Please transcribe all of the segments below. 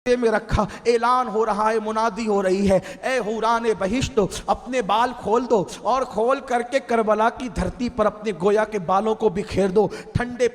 میں رکھا، اعلان ہو رہا ہے، منادی ہو رہی ہے، اے حوران بہشت اپنے بال کھول دو اور کھول کر کے کربلا کی دھرتی پر اپنے گویا کے بالوں کو بکھیر دو، ٹھنڈے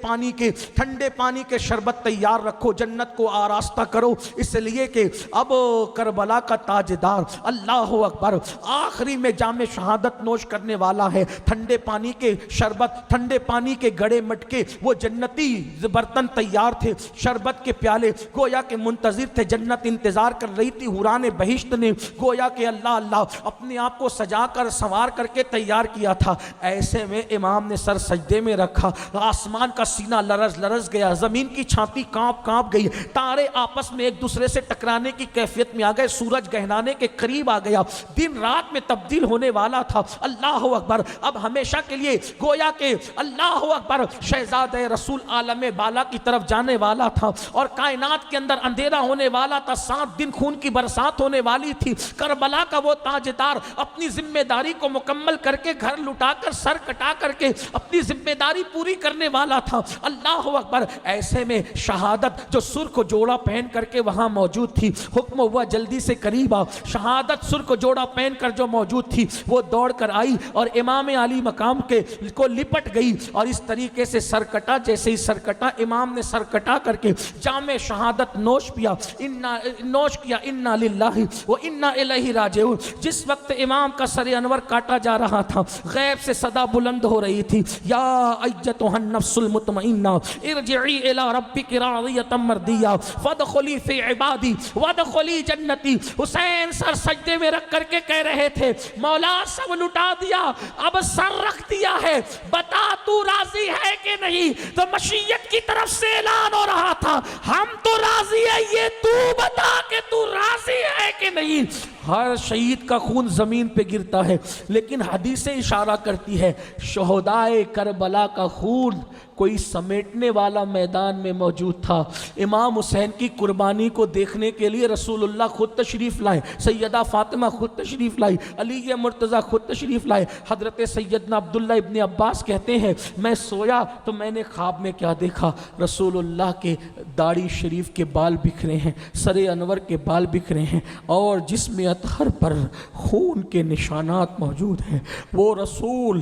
پانی کے شربت تیار رکھو، جنت کو آراستہ کرو، اس لیے کہ اب کربلا کا تاجدار اللہ اکبر آخری میں جام شہادت نوش کرنے والا ہے۔ ٹھنڈے پانی کے شربت، ٹھنڈے پانی کے گڑے مٹکے، وہ جنتی برتن تیار تھے، شربت کے پیالے گویا کے منتظر تھے، جنت انتظار کر رہی تھی۔ حوران بہشت نے گویا کہ اللہ اپنے آپ کو سجا کر سنوار کر کے تیار کیا تھا۔ ایسے میں امام نے سر سجدے میں رکھا، آسمان کا سینہ لرز گیا، زمین کی چھاتی کانپ گئی، تارے آپس میں ایک دوسرے سے ٹکرانے کی کیفیت میں آ گئے، سورج گہنانے کے قریب آ گیا، دن رات میں تبدیل ہونے والا تھا۔ اللہ اکبر، اب ہمیشہ کے لیے گویا کہ اللہ اکبر شہزادہ رسول عالم بالا کی طرف جانے والا تھا اور کائنات کے اندر اندھیرا ہونے والا تھا، 7 دن خون کی برسات ہونے والی تھی۔ کربلا کا وہ تاجدار اپنی ذمہ داری کو مکمل کر کے گھر لٹا کر سر کٹا کر کے اپنی ذمہ داری پوری کرنے والا تھا۔ اللہ اکبر، ایسے میں شہادت جو سرخ جوڑا پہن کر کے وہاں موجود تھی، حکم ہوا جلدی سے قریب آ۔ شہادت سرخ جوڑا پہن کر جو موجود تھی وہ دوڑ کر آئی اور امام علی مقام کے کو لپٹ گئی اور اس طریقے سے سر کٹا۔ جیسے ہی سر کٹا، امام نے سر کٹا کر کے جام شہادت نوش کیا، انا للہ و انا الیہ راجعون۔ جس وقت امام کا سر انور کاٹا جا رہا تھا، غیب سے صدا بلند ہو رہی تھی، یا ایتھا النفس المطمئنہ ارجعی الی ربک راضیۃ مرضیہ فادخلی فی عبادی وادخلی جنتی۔ حسین سر سجدے میں رکھ کر کے کہہ رہے تھے، مولا سب لٹا دیا، اب سر رکھ دیا ہے، بتا تو راضی ہے کہ نہیں؟ تو مشیت کی طرف سے اعلان ہو رہا تھا، ہم تو راضی ہے، یہ تو بتا کہ تو راضی ہے کہ نہیں؟ ہر شہید کا خون زمین پہ گرتا ہے، لیکن حدیثیں اشارہ کرتی ہے شہدائے کربلا کا خون کوئی سمیٹنے والا میدان میں موجود تھا۔ امام حسین کی قربانی کو دیکھنے کے لیے رسول اللہ خود تشریف لائے، سیدہ فاطمہ خود تشریف لائی، علی مرتضیٰ خود تشریف لائے۔ حضرت سیدنا عبداللہ ابن عباس کہتے ہیں، میں سویا تو میں نے خواب میں کیا دیکھا؟ رسول اللہ کے داڑھی شریف کے بال بکھرے ہیں، سر انور کے بال بکھرے ہیں اور جسم اطہر پر خون کے نشانات موجود ہیں۔ وہ رسول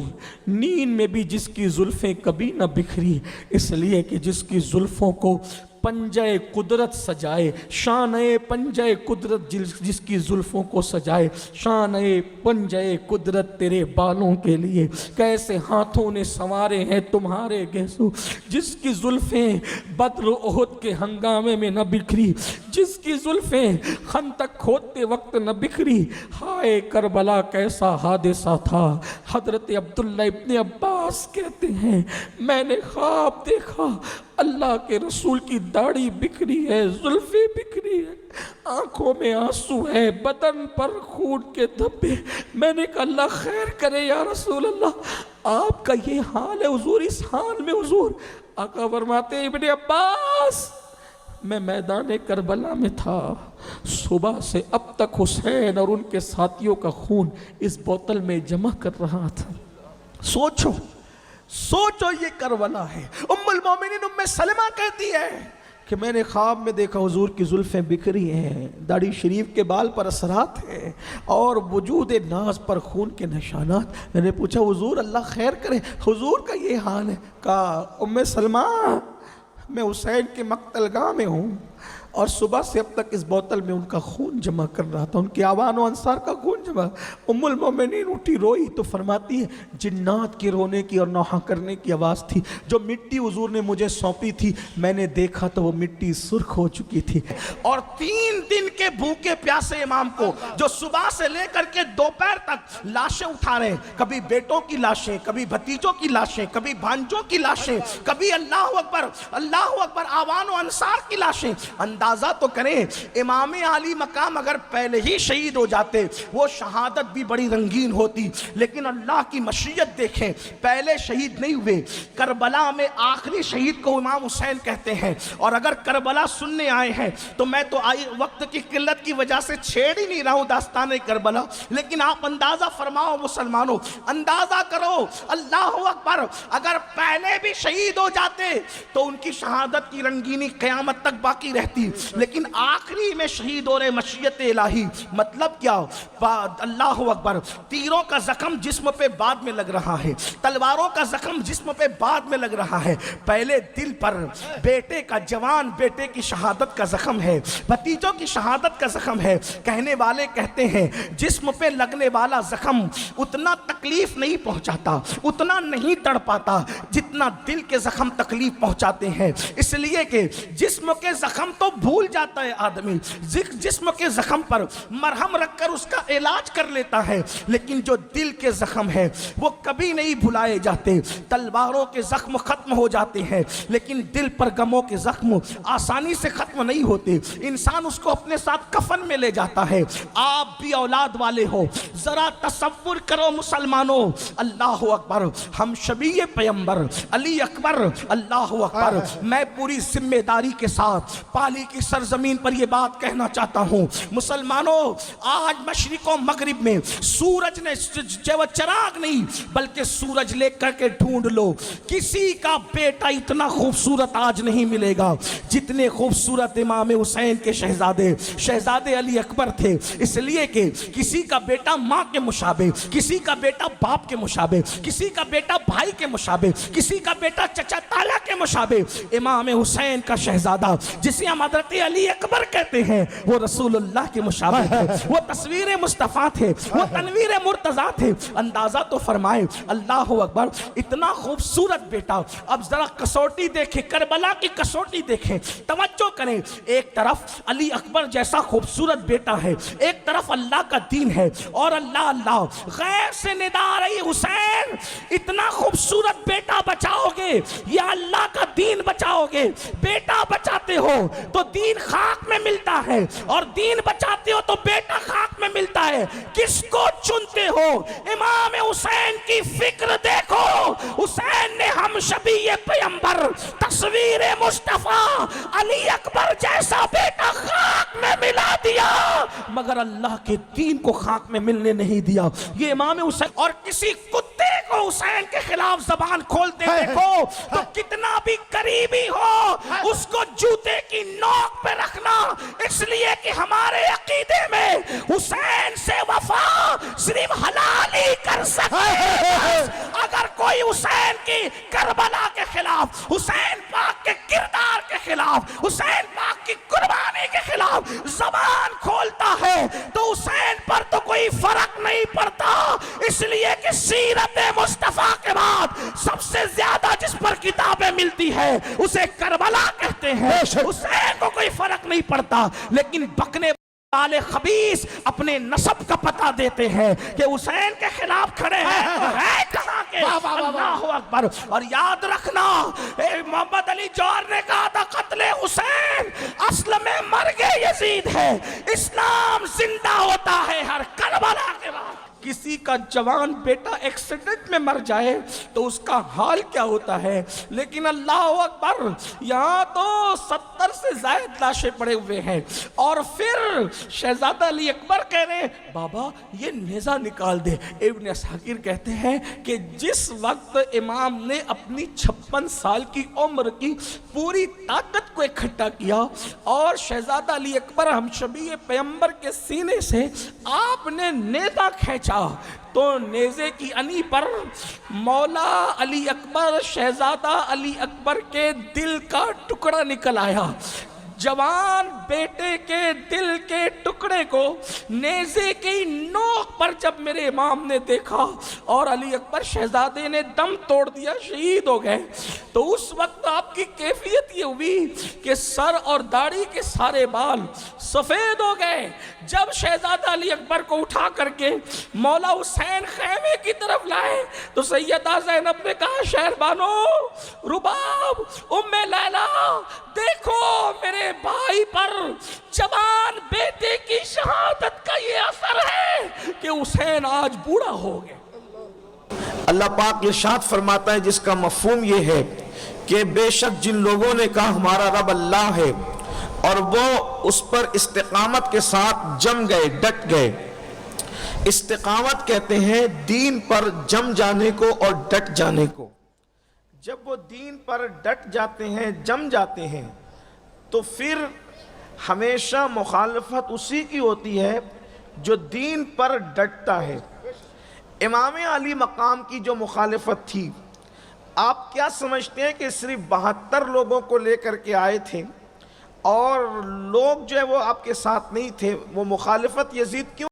نیند میں بھی جس کی زلفیں کبھی نہ بکھری، اس لیے کہ جس کی زلفوں کو پنجہ قدرت سجائے، شانہ پنجہ قدرت جس کی زلفوں کو سجائے، شانہ پنجہ قدرت تیرے بالوں کے لیے کیسے ہاتھوں نے سنوارے ہیں تمہارے گیسو، جس کی زلفیں بدر احد کے ہنگامے میں نہ بکھری، جس کی زلفیں خندق کھودتے وقت نہ بکھری، ہائے کربلا کیسا حادثہ تھا۔ حضرت عبداللہ ابن عباس کہتے ہیں، میں نے خواب دیکھا اللہ کے رسول کی داڑھی بکھری ہے، زلفیں بکھری ہے، آنکھوں میں آنسو ہے، بدن پر خون کے دھبے۔ میں نے کہا اللہ خیر کرے یا رسول اللہ، آپ کا یہ حال ہے حضور، اس حال میں حضور؟ آقا فرماتے ابن عباس میں میدان کربلا میں تھا، صبح سے اب تک حسین اور ان کے ساتھیوں کا خون اس بوتل میں جمع کر رہا تھا۔ سوچو یہ کربلا ہے۔ ام المومنین ام سلمہ کہتی ہے کہ میں نے خواب میں دیکھا حضور کی زلفیں بکھری ہیں، داڑھی شریف کے بال پر اثرات ہیں اور وجود ناز پر خون کے نشانات۔ میں نے پوچھا حضور اللہ خیر کرے، حضور کا یہ حال ہے؟ کہا ام سلمہ میں حسین کے مقتل گاہ میں ہوں اور صبح سے اب تک اس بوتل میں ان کا خون جمع کر رہا تھا، ان کے آوان و انصار کا خون جمع۔ ام المومنین اٹھی روئی تو فرماتی ہے جنات کی رونے کی اور نوحہ کرنے کی آواز تھی۔ جو مٹی حضور نے مجھے سونپی تھی میں نے دیکھا تو وہ مٹی سرخ ہو چکی تھی، اور 3 دن کے بھوکے پیاسے امام کو جو صبح سے لے کر کے دوپہر تک لاشیں اٹھا رہے، کبھی بیٹوں کی لاشیں، کبھی بھتیجوں کی لاشیں، کبھی بھانجوں کی لاشیں، کبھی اللہ اکبر آوان و انصار کی لاشیں۔ اندازہ تو کریں امام علی مقام اگر پہلے ہی شہید ہو جاتے، وہ شہادت بھی بڑی رنگین ہوتی، لیکن اللہ کی مشیت دیکھیں، پہلے شہید نہیں ہوئے، کربلا میں آخری شہید کو امام حسین کہتے ہیں، اور اگر کربلا سننے آئے ہیں تو میں تو وقت کی قلت کی وجہ سے چھیڑ ہی نہیں رہا ہوں داستان کربلا، لیکن آپ اندازہ فرماؤ مسلمانوں، اندازہ کرو، اللہ اکبر، اگر پہلے بھی شہید ہو جاتے تو ان کی شہادت کی رنگینی قیامت تک باقی رہتی، لیکن آخری میں شہید ہو رہے، مشیت الہی، مطلب کیا؟ اللہ اکبر، تیروں کا زخم جسم پہ بعد میں لگ رہا ہے، تلواروں کا زخم جسم پہ بعد میں لگ رہا ہے، پہلے دل پر بیٹے کا، جوان بیٹے کی شہادت کا زخم ہے، بھتیجوں کی شہادت کا زخم ہے۔ کہنے والے کہتے ہیں جسم پہ لگنے والا زخم اتنا تکلیف نہیں پہنچاتا، اتنا نہیں تڑ پاتا جتنا دل کے زخم تکلیف پہنچاتے ہیں، اس لیے کہ جسم کے زخم تو بھول جاتا ہے آدمی، جسم کے زخم پر مرہم رکھ کر اس کا علاج کر لیتا ہے، لیکن جو دل کے زخم ہے وہ کبھی نہیں بھلائے جاتے۔ تلواروں کے زخم ختم ہو جاتے ہیں لیکن دل پر غموں کے زخم آسانی سے ختم نہیں ہوتے، انسان اس کو اپنے ساتھ کفن میں لے جاتا ہے۔ آپ بھی اولاد والے ہو، ذرا تصور کرو مسلمانوں، اللہ اکبر، ہم شبیہ پیمبر علی اکبر، اللہ اکبر، میں پوری ذمہ داری کے ساتھ پالی کی سرزمین پر یہ بات کہنا چاہتا ہوں، مسلمانوں، آج مشرق و مغرب میں سورج نے چراغ نہیں بلکہ سورج لے کر کے ڈھونڈ لو، کسی کا بیٹا اتنا خوبصورت آج نہیں ملے گا جتنے خوبصورت امام حسین کے شہزادے علی اکبر تھے، اس لیے کہ کسی کا بیٹا ماں کے مشابہ، کسی کا بیٹا باپ کے مشابہ، کسی کا بیٹا بھائی کے مشابہ، کسی کا بیٹا چچا تایا کے مشابہ، امام حسین کا شہزادہ جسے ہم حضرت علی اکبر کہتے ہیں وہ رسول اللہ کے مشابہ تھے، وہ تصویر مصطفیٰ تھے، وہ تنویر مرتضیٰ تھے۔ اندازہ تو فرمائے، اللہ اکبر، اتنا خوبصورت بیٹا۔ اب ذرا کسوٹی دیکھیں، کربلا کی کسوٹی دیکھیں، توجہ کریں، ایک طرف علی اکبر جیسا خوبصورت بیٹا ہے، ایک طرف اللہ کا دین ہے، اور اللہ اللہ غیر سے ندا آ رہی، حسین اتنا خوبصورت بیٹا بچاؤ گے یا اللہ کا دین بچاؤ گے؟ بیٹا بچاتے ہو تو دین خاک میں ملتا ہے، اور دین بچاتے ہو تو بیٹا خاک میں ملتا ہے، کس کو چنتے ہو؟ امام حسین کی فکر دیکھو، حسین نے ہم شبیہ پیمبر، تصویر مصطفیٰ، علی اکبر جیسا بیٹا خاک میں ملا دیا، مگر اللہ کے دین کو خاک میں ملنے نہیں دیا۔ یہ امام حسین، اور کسی کتے کو حسین کے خلاف زبان کھولتے دیکھو تو کتنا بھی قریبی ہو اس کو جوتے کی نوک پہ رکھنا، اس لیے کہ ہمارے عقیدے میں حسین سے وفا صرف حلال ہی کر سکتے ہیں۔ اگر کوئی حسین کی کربلا کے خلاف، حسین پاک کے کردار کے خلاف، حسین پاک کی قربانی کے خلاف زبان کھولتا ہے تو حسین پر تو کوئی فرق نہیں پڑتا، اس لیے کہ سیرت مصطفیٰ کے بعد سب سے زیادہ جس پر کتابیں ملتی ہے اسے کربلا کہتے ہیں۔ حسین کو کوئی فرق نہیں پڑتا، لیکن بکنے والے خبیث اپنے نسب کا پتہ دیتے ہیں کہ حسین کے خلاف کھڑے ہیں تو ہے کہاں کے؟ اللہ اکبر۔ اور یاد رکھنا، محمد علی جوہر نے کہا تھا قتل حسین اصل میں مرگ یزید ہے، اسلام زندہ ہوتا ہے ہر کربلا کے بعد۔ کسی کا جوان بیٹا ایکسیڈنٹ میں مر جائے تو اس کا حال کیا ہوتا ہے، لیکن اللہ اکبر، یہاں تو 70 سے زائد لاشیں پڑے ہوئے ہیں، اور پھر شہزادہ علی اکبر کہہ رہے ہیں بابا یہ نیزہ نکال دے۔ ابن اسحاق کہتے ہیں کہ جس وقت امام نے اپنی 56 سال کی عمر کی پوری طاقت کو اکٹھا کیا اور شہزادہ علی اکبر ہم شبیہ پیمبر کے سینے سے آپ نے نیزہ کھینچا تو نیزے کی انی پر مولا علی اکبر، شہزادہ علی اکبر کے دل کا ٹکڑا نکل آیا۔ جوان بیٹے کے دل کے ٹکڑے کو نیزے کی نوک پر جب میرے امام نے دیکھا اور علی اکبر شہزادے نے دم توڑ دیا، شہید ہو گئے، تو اس وقت آپ کی کیفیت یہ ہوئی کہ سر اور داڑھی کے سارے بال سفید ہو گئے۔ جب شہزادہ علی اکبر کو اٹھا کر کے مولا حسین خیمے کی طرف لائے تو سیدہ زینب نے کہا شہربانو، رباب، ام لیلا، دیکھو میرے بھائی پر جوان بیٹے کی شہادت کا یہ اثر ہے کہ حسین آج بوڑھا ہو گئے۔ اللہ پاک ارشاد فرماتا ہے جس کا مفہوم یہ ہے کہ بے شک جن لوگوں نے کہا ہمارا رب اللہ ہے اور وہ اس پر استقامت کے ساتھ جم گئے، ڈٹ گئے۔ استقامت کہتے ہیں دین پر جم جانے کو اور ڈٹ جانے کو۔ جب وہ دین پر ڈٹ جاتے ہیں، جم جاتے ہیں، تو پھر ہمیشہ مخالفت اسی کی ہوتی ہے جو دین پر ڈٹتا ہے۔ امام علی مقام کی جو مخالفت تھی، آپ کیا سمجھتے ہیں کہ صرف 72 لوگوں کو لے کر کے آئے تھے اور لوگ جو ہے وہ آپ کے ساتھ نہیں تھے؟ وہ مخالفت یزید کیوں